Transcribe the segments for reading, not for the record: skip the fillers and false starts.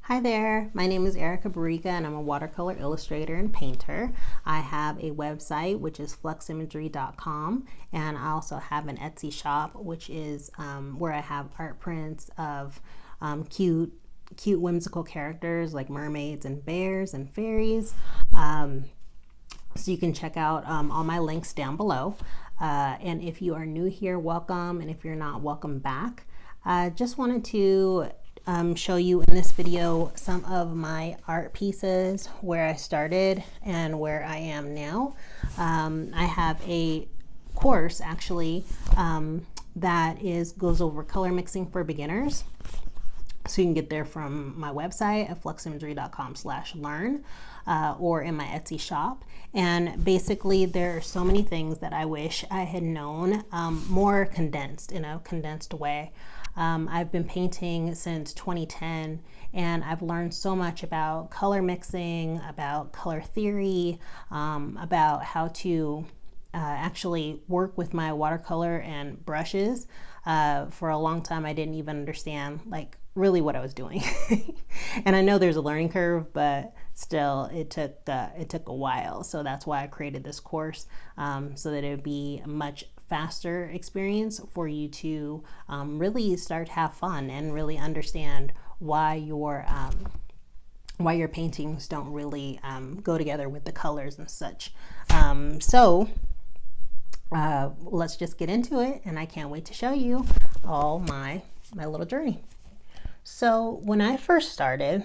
Hi there, my name is Erica Barica and I'm a watercolor illustrator and painter. I have a website which is fluximagery.com, and I also have an Etsy shop which is where I have art prints of cute whimsical characters like mermaids and bears and fairies. So you can check out all my links down below. And if you are new here, welcome. And if you're not, welcome back. I just wanted to show you in this video some of my art pieces, where I started and where I am now. I have a course actually that goes over color mixing for beginners. So you can get there from my website at fluximagery.com/learn or in my Etsy shop. And basically there are so many things that I wish I had known more condensed, in a condensed way. I've been painting since 2010 and I've learned so much about color mixing, about color theory, about how to actually work with my watercolor and brushes. For a long time I didn't even understand really what I was doing. And I know there's a learning curve, but still it took a while. So that's why I created this course, so that it would be a much faster experience for you to really start to have fun and really understand why your paintings don't really go together with the colors and such. Let's just get into it, and I can't wait to show you all my little journey. So when I first started,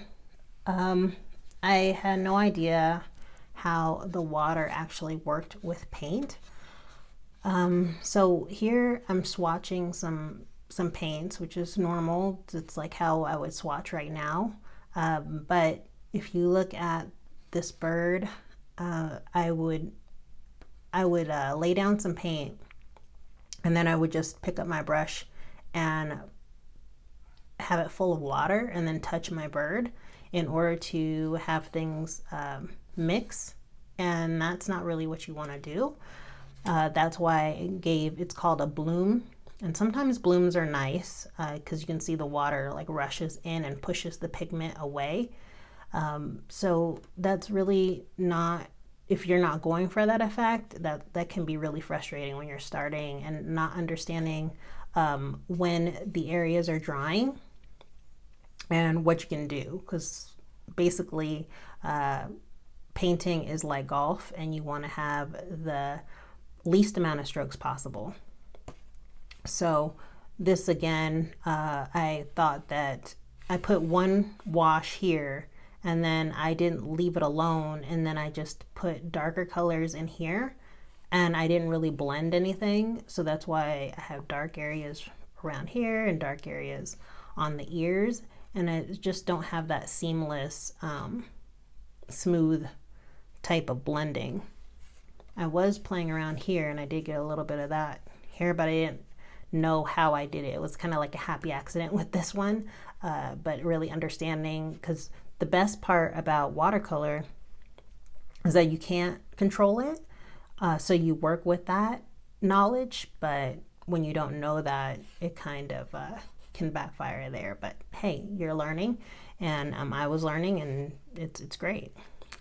I had no idea how the water actually worked with paint. So here I'm swatching some paints, which is normal. It's like how I would swatch right now. But if you look at this bird, I would lay down some paint, and then I would just pick up my brush and have it full of water and then touch my bird in order to have things mix. And that's not really what you want to do. That's why it's called a bloom. And sometimes blooms are nice because you can see the water rushes in and pushes the pigment away. So that's really not, if you're not going for that effect, that can be really frustrating when you're starting and not understanding when the areas are drying and what you can do. Because basically painting is like golf, and you want to have the least amount of strokes possible. So this again, I thought that I put one wash here and then I didn't leave it alone, and then I just put darker colors in here, and I didn't really blend anything. So that's why I have dark areas around here and dark areas on the ears, and I just don't have that seamless smooth type of blending. I was playing around here and I did get a little bit of that here, but I didn't know how I did it. It was kind of like a happy accident with this one, but really understanding, because the best part about watercolor is that you can't control it. So you work with that knowledge, but when you don't know that, it kind of can backfire there. But hey, you're learning, and I was learning, and it's great.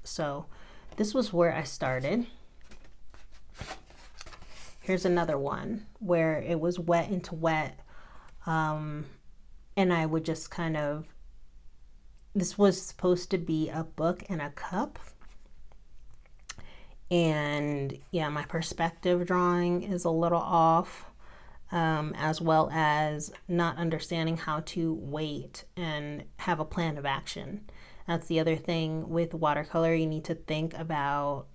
So this was where I started. Here's another one where it was wet into wet, and I would just kind of, this was supposed to be a book and a cup, and yeah, my perspective drawing is a little off, as well as not understanding how to wait and have a plan of action. That's the other thing with watercolor. You need to think about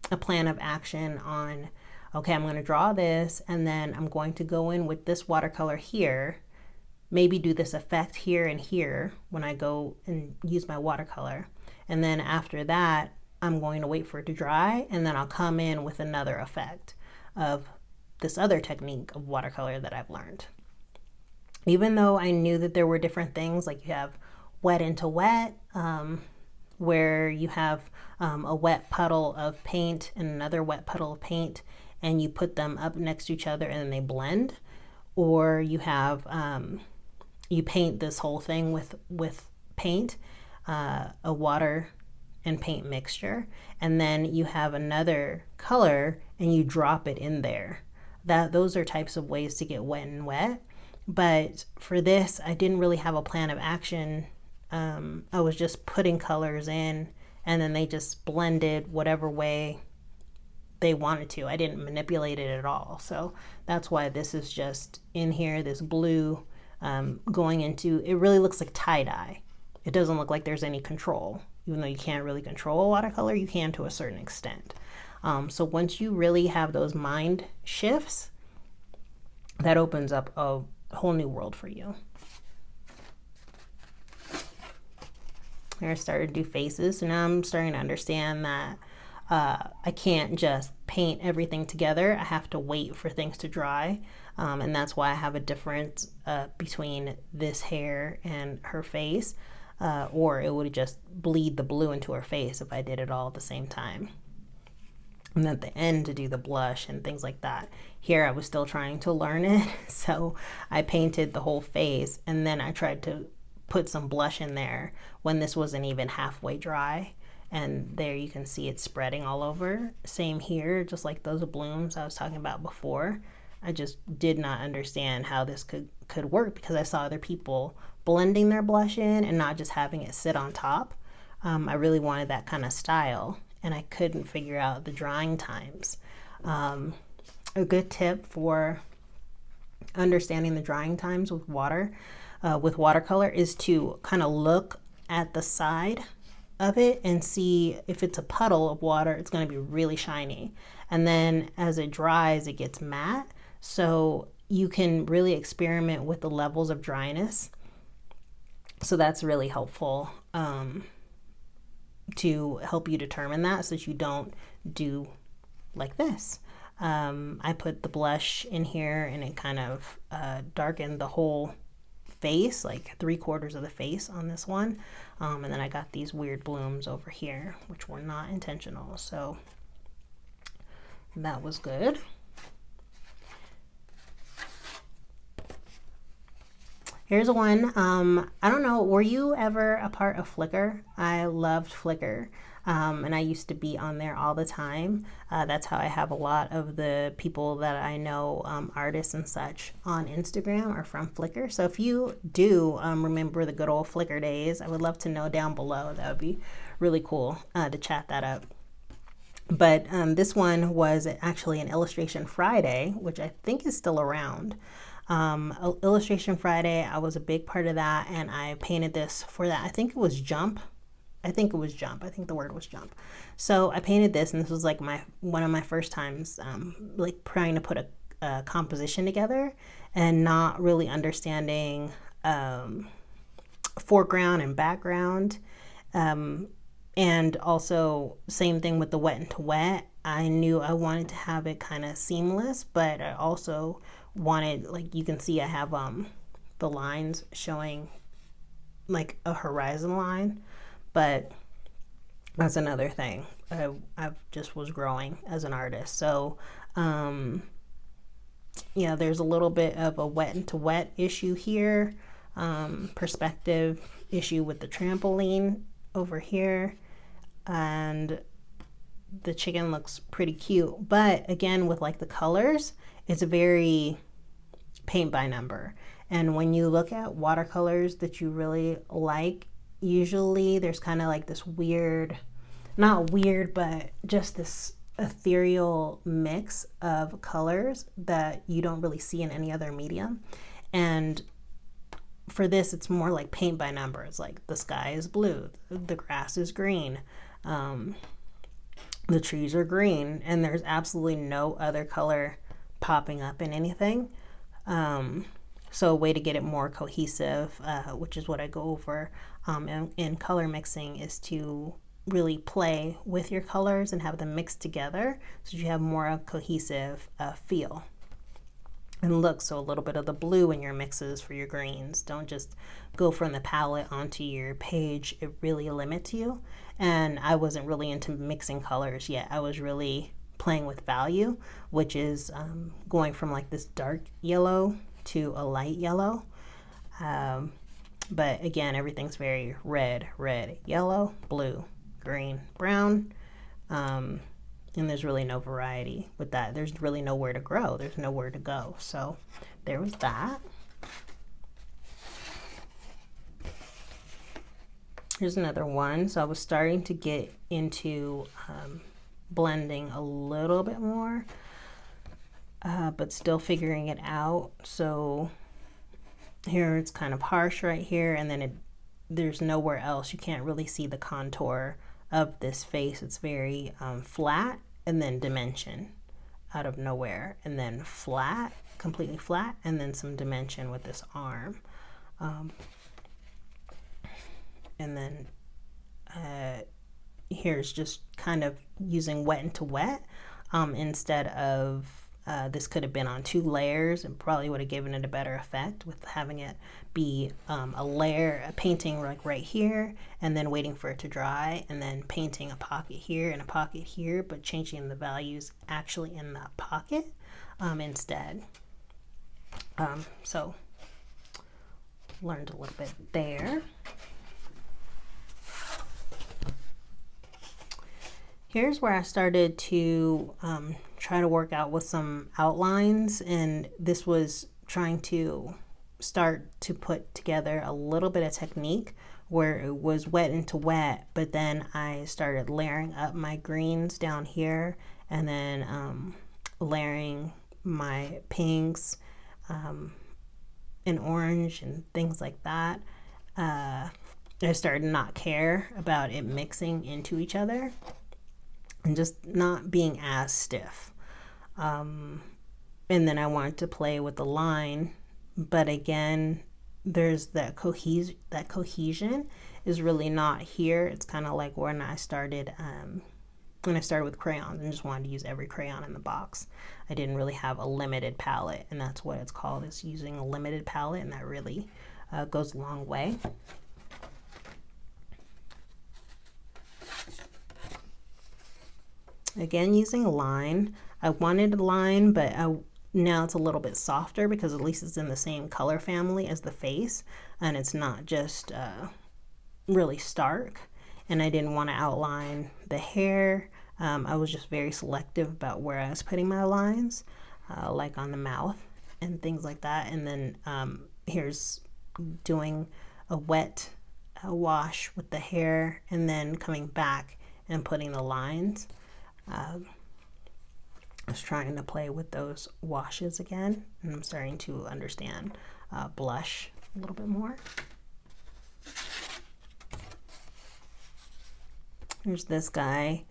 a plan of action on, okay, I'm going to draw this, and then I'm going to go in with this watercolor here, maybe do this effect here and here when I go and use my watercolor. And then after that, I'm going to wait for it to dry, and then I'll come in with another effect of this other technique of watercolor that I've learned. Even though I knew that there were different things, like you have wet into wet, where you have a wet puddle of paint and another wet puddle of paint, and you put them up next to each other and then they blend. Or you have you paint this whole thing with paint, a water and paint mixture, and then you have another color and you drop it in there. Those are types of ways to get wet and wet. But for this, I didn't really have a plan of action. I was just putting colors in, and then they just blended whatever way they wanted to. I didn't manipulate it at all. So that's why this is just in here, this blue going into, it really looks like tie-dye. It doesn't look like there's any control. Even though you can't really control watercolor, you can to a certain extent. So once you really have those mind shifts, that opens up a whole new world for you. I started to do faces, so now I'm starting to understand that I can't just paint everything together. I have to wait for things to dry, and that's why I have a difference between this hair and her face, or it would just bleed the blue into her face if I did it all at the same time. And at the end to do the blush and things like that. Here I was still trying to learn it, so I painted the whole face, and then I tried to put some blush in there when this wasn't even halfway dry. And there you can see it spreading all over. Same here, just like those blooms I was talking about before. I just did not understand how this could work, because I saw other people blending their blush in and not just having it sit on top. I really wanted that kind of style, and I couldn't figure out the drying times. A good tip for understanding the drying times with watercolor is to kind of look at the side of it and see if it's a puddle of water, it's going to be really shiny. And then as it dries, it gets matte. So you can really experiment with the levels of dryness. So that's really helpful to help you determine that, so that you don't do like this. I put the blush in here, and it kind of darkened the whole face, like 3/4 of the face on this one. And then I got these weird blooms over here, which were not intentional. So that was good. Here's one. I don't know, were you ever a part of Flickr? I loved Flickr. And I used to be on there all the time. That's how I have a lot of the people that I know, artists and such, on Instagram are from Flickr. So if you do remember the good old Flickr days, I would love to know down below. That would be really cool to chat that up. But this one was actually an Illustration Friday, which I think is still around. Illustration Friday, I was a big part of that, and I painted this for that. I think it was Jump. I think the word was Jump. So I painted this, and this was like one of my first times like trying to put a composition together and not really understanding foreground and background. And also same thing with the wet and to wet. I knew I wanted to have it kind of seamless, but I also wanted, like you can see I have the lines showing like a horizon line. But that's another thing. I just was growing as an artist. So, yeah, there's a little bit of a wet and to wet issue here. Perspective issue with the trampoline over here. And the chicken looks pretty cute. But again, with like the colors, it's very paint by number. And when you look at watercolors that you really like, usually there's kind of like this weird, not weird, but just this ethereal mix of colors that you don't really see in any other medium. And for this, it's more like paint by numbers. Like the sky is blue, the grass is green, the trees are green, and there's absolutely no other color popping up in anything. So a way to get it more cohesive, which is what I go over in color mixing, is to really play with your colors and have them mixed together so you have more of a cohesive feel and look. So a little bit of the blue in your mixes for your greens. Don't just go from the palette onto your page. It really limits you. And I wasn't really into mixing colors yet. I was really playing with value, which is going from like this dark yellow to a light yellow. But again, everything's very red, red, yellow, blue, green, brown. And there's really no variety with that. There's really nowhere to grow. There's nowhere to go. So there was that. Here's another one. So I was starting to get into blending a little bit more, but still figuring it out. So here it's kind of harsh right here, and then there's nowhere else. You can't really see the contour of this face. It's very flat, and then dimension out of nowhere, and then flat, completely flat, and then some dimension with this arm. And then here's just kind of using wet into wet instead of this could have been on 2 layers and probably would have given it a better effect with having it be a layer, a painting like right here, and then waiting for it to dry, and then painting a pocket here and a pocket here, but changing the values actually in that pocket instead. So learned a little bit there. Here's where I started to try to work out with some outlines, and this was trying to start to put together a little bit of technique where it was wet into wet, but then I started layering up my greens down here, and then layering my pinks and orange and things like that. I started to not care about it mixing into each other and just not being as stiff. And then I wanted to play with the line, but again, there's that cohesion is really not here. It's kind of like when I started with crayons and just wanted to use every crayon in the box. I didn't really have a limited palette, and that's what it's called, is using a limited palette, and that really goes a long way. Again, using a line. I wanted a line, but now it's a little bit softer because at least it's in the same color family as the face, and it's not just really stark. And I didn't want to outline the hair. I was just very selective about where I was putting my lines, like on the mouth and things like that. And then here's doing a wet wash with the hair, and then coming back and putting the lines. I was trying to play with those washes again, and I'm starting to understand blush a little bit more. Here's this guy.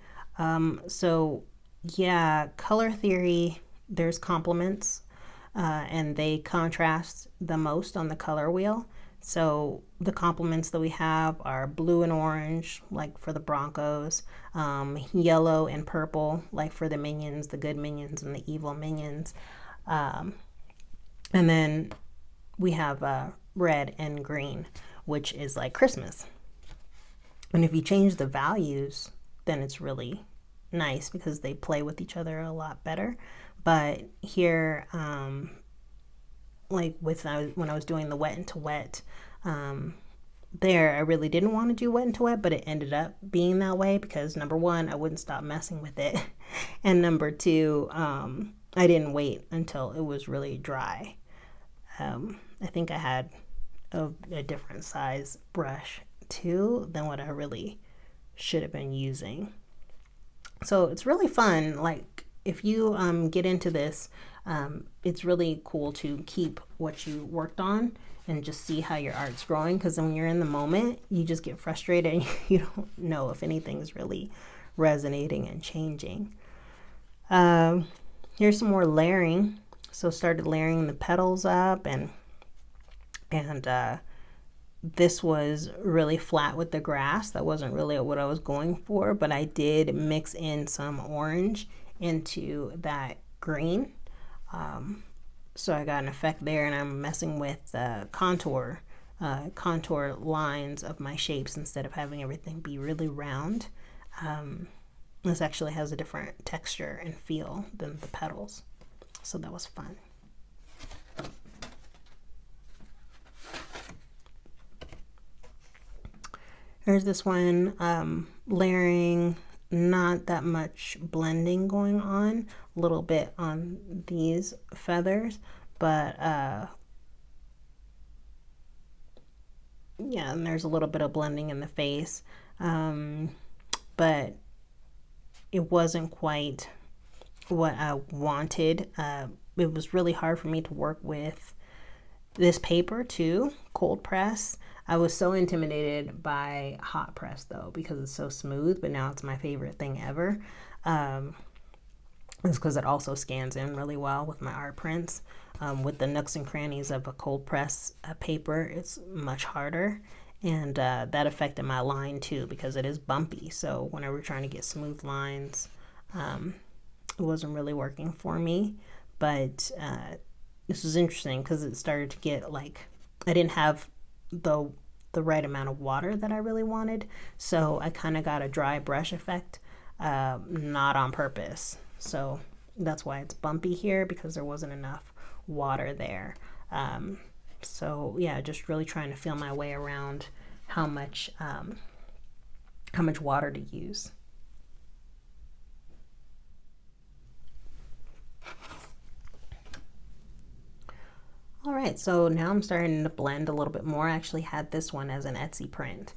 So yeah, color theory, there's complements, and they contrast the most on the color wheel. So the complements that we have are blue and orange, like for the Broncos, yellow and purple, like for the minions, the good minions and the evil minions. And then we have red and green, which is like Christmas. And if you change the values, then it's really nice because they play with each other a lot better. But here, like when I was doing the wet into wet, there I really didn't want to do wet into wet, but it ended up being that way because number one, I wouldn't stop messing with it, and number two, I didn't wait until it was really dry. I think I had a different size brush too than what I really should have been using. So it's really fun. Like if you get into this, it's really cool to keep what you worked on and just see how your art's growing, because when you're in the moment, you just get frustrated and you don't know if anything's really resonating and changing. Here's some more layering. So started layering the petals up, and this was really flat with the grass. That wasn't really what I was going for, but I did mix in some orange into that green. So I got an effect there, and I'm messing with the contour lines of my shapes instead of having everything be really round. This actually has a different texture and feel than the petals. So that was fun. Here's this one, layering, not that much blending going on, a little bit on these feathers, but yeah, and there's a little bit of blending in the face, but it wasn't quite what I wanted. It was really hard for me to work with this paper too, cold press. I was so intimidated by hot press though, because it's so smooth, but now it's my favorite thing ever. It's because it also scans in really well with my art prints. With the nooks and crannies of a cold press paper, it's much harder. And that affected my line too, because it is bumpy. So whenever we're trying to get smooth lines, it wasn't really working for me. But this was interesting because it started to get like, I didn't have the right amount of water that I really wanted. So I kind of got a dry brush effect, not on purpose. So that's why it's bumpy here, because there wasn't enough water there. So yeah, just really trying to feel my way around how much water to use. All right, so now I'm starting to blend a little bit more. I actually had this one as an Etsy print.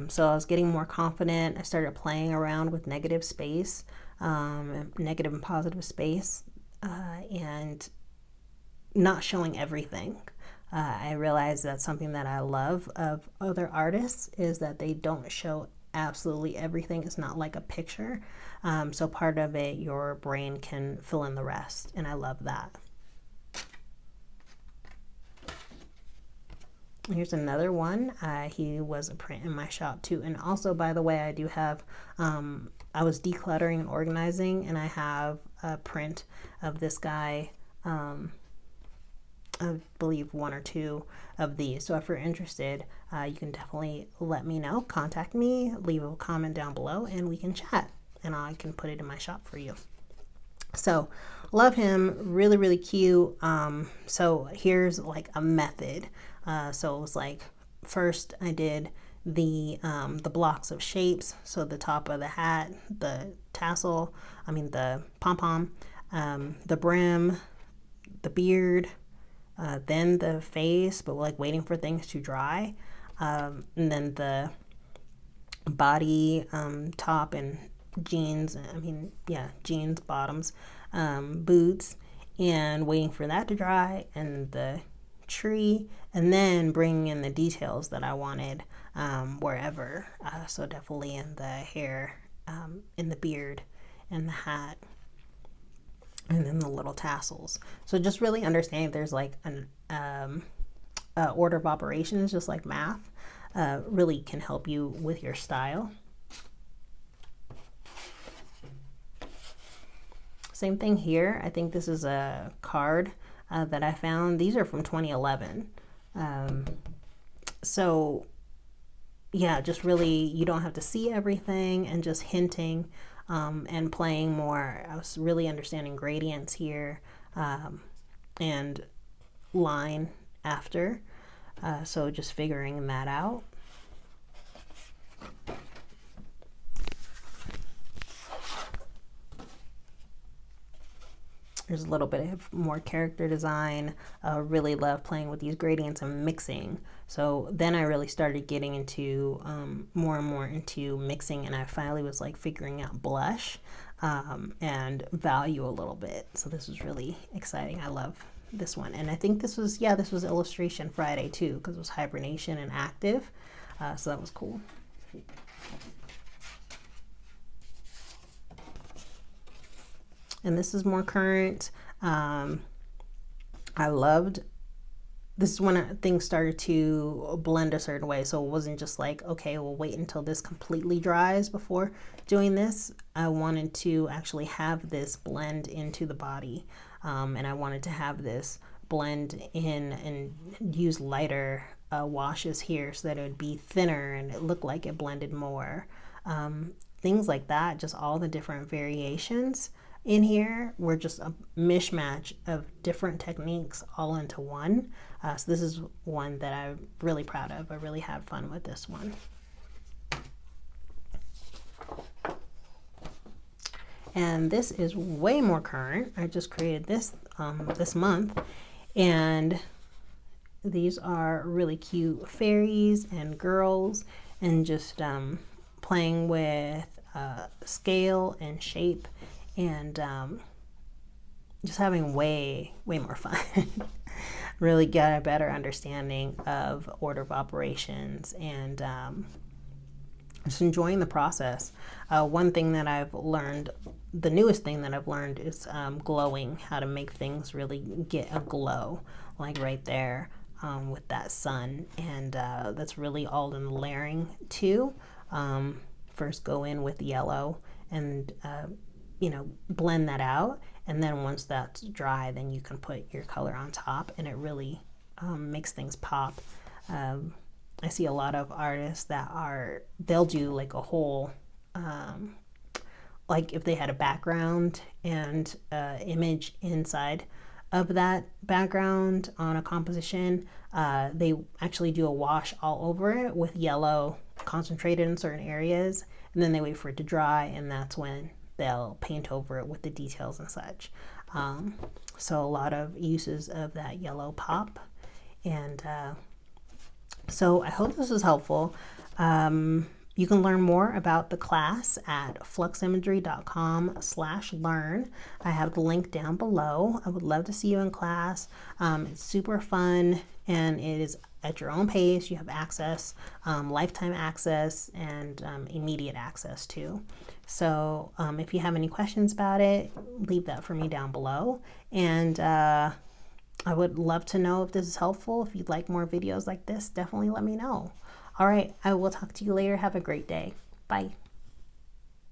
So I was getting more confident. I started playing around with negative space, negative and positive space, and not showing everything. I realized that something that I love of other artists is that they don't show absolutely everything. It's not like a picture. So part of it, your brain can fill in the rest, and I love that. Here's another one. He was a print in my shop too. And also, by the way, I do have, I was decluttering and organizing, and I have a print of this guy, I believe 1 or 2 of these. So if you're interested, you can definitely let me know. Contact me, leave a comment down below, and we can chat, and I can put it in my shop for you. So love him, really, really cute. So here's like a method. So it was like, first I did the blocks of shapes. So the top of the hat, the tassel, the pom-pom, the brim, the beard, then the face, but like waiting for things to dry. And then the body, top and jeans, jeans, bottoms, boots, and waiting for that to dry, and the tree, and then bringing in the details that I wanted wherever. So definitely in the hair, in the beard, and the hat, and then the little tassels. So just really understanding there's like an order of operations, just like math, really can help you with your style. Same thing here. I think this is a card that I found. These are from 2011. So yeah, just really, you don't have to see everything, and just hinting and playing more. I was really understanding gradients here, and line after. So just figuring that out. There's a little bit of more character design. Really love playing with these gradients and mixing. So then I really started getting into more and more into mixing, and I finally was like figuring out blush and value a little bit. So this was really exciting. I love this one. And I think this was Illustration Friday too, because it was hibernation and active. So that was cool. And this is more current. I loved, this is when things started to blend a certain way. So it wasn't just like, okay, we'll wait until this completely dries before doing this. I wanted to actually have this blend into the body. And I wanted to have this blend in and use lighter washes here so that it would be thinner and it looked like it blended more. Things like that, just all the different variations in here were just a mishmash of different techniques all into one. So this is one that I'm really proud of. I really had fun with this one. And this is way more current. I just created this this month, and these are really cute fairies and girls, and just playing with scale and shape, and just having way more fun. Really get a better understanding of order of operations, and just enjoying the process. One thing that I've learned, the newest thing that I've learned, is glowing, how to make things really get a glow, like right there with that sun. And that's really all in the layering too. First go in with yellow and you know, blend that out, and then once that's dry, then you can put your color on top, and it really makes things pop. I see a lot of artists that they'll do like a whole, like if they had a background and image inside of that background on a composition, they actually do a wash all over it with yellow concentrated in certain areas, and then they wait for it to dry, and that's when they'll paint over it with the details and such. So a lot of uses of that yellow pop. And so I hope this is helpful. You can learn more about the class at fluximagery.com/learn. I have the link down below. I would love to see you in class. It's super fun, and it is at your own pace. You have access, lifetime access, and immediate access too. So if you have any questions about it, leave that for me down below. And I would love to know if this is helpful. If you'd like more videos like this, definitely let me know. All right, I will talk to you later. Have a great day. Bye.